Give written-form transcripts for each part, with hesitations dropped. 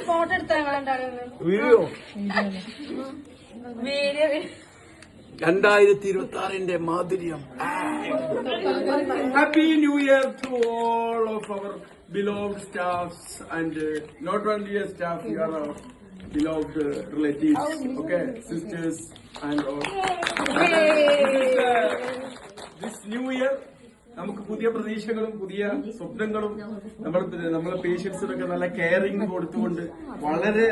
Photo എടുത്താൽ video video 2026 മാധുര്യം. Happy New Year to all of our beloved staffs and not only a staff, we are our beloved relatives, okay, sisters and all. This new year നമുക്ക് പുതിയ പ്രതീക്ഷകളും പുതിയ സ്വപ്നങ്ങളും നമ്മളെ പേഷ്യൻസിനൊക്കെ നല്ല caring കൊടുത്തുകൊണ്ട് വളരെ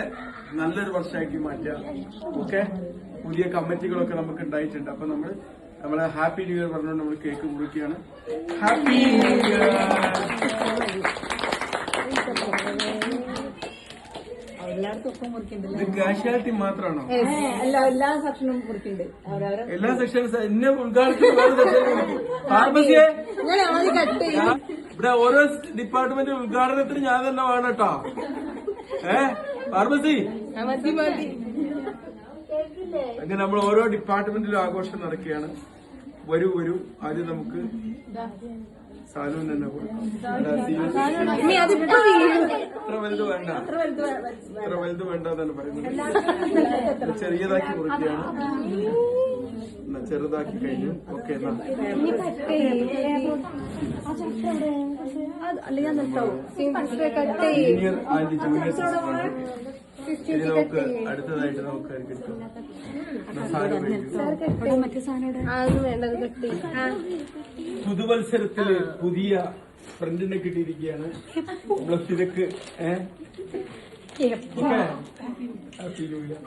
നല്ലൊരു വർഷമാക്കി മാറ്റാം. ഓക്കെ, പുതിയ കമ്മിറ്റികളൊക്കെ നമുക്ക് ഉണ്ടായിട്ടുണ്ട്. അപ്പൊ നമ്മളെ ഹാപ്പി ന്യൂ ഇയർ പറഞ്ഞുകൊണ്ട് നമ്മൾ കേക്ക് മുറിക്കുകയാണ്. Happy new year. ഇത് കാഷ്വാലിറ്റി മാത്രമാണോ? എല്ലാ സെക്ഷനും മുറിക്കുന്നുണ്ട്. എല്ലാ സെക്ഷൻസ് എന്നെ ഉദ്ഘാടനത്തിന് ഫാർമസിയെ ഇവിടെ ഓരോ ഡിപ്പാർട്ട്മെന്റ് ഉദ്ഘാടനത്തിന് ഞാൻ തന്നെ വേണം കേട്ടോ. ഫാർമസി അങ്ങനെ നമ്മൾ ഓരോ ഡിപ്പാർട്ട്മെന്റിലും ആഘോഷം നടക്കുകയാണ്. വരൂ ആദ്യം നമുക്ക് സാലൂൻ തന്നെ കൊടുക്കാം. അത്ര വലുത് വേണ്ട, അത്ര വലുത് വേണ്ട എന്നാണ് പറയുന്നത്. ചെറിയതാക്കി മുറിക്കുകയാണ്. ചെറുതാക്കി കഴിഞ്ഞു. ഓക്കെ, സീനിയർ ആൻഡ് ജൂനിയർ സിസ്റ്ററാണ്. ഇനി നമുക്ക് അടുത്തതായിട്ട് നമുക്ക് കിട്ടും. പുതുവത്സരത്തില് പുതിയ ഫ്രണ്ടിനെ കിട്ടിയിരിക്കുകയാണ്. നമ്മളെ തിരക്ക് ഹാപ്പി ന്യൂ ഇയർ.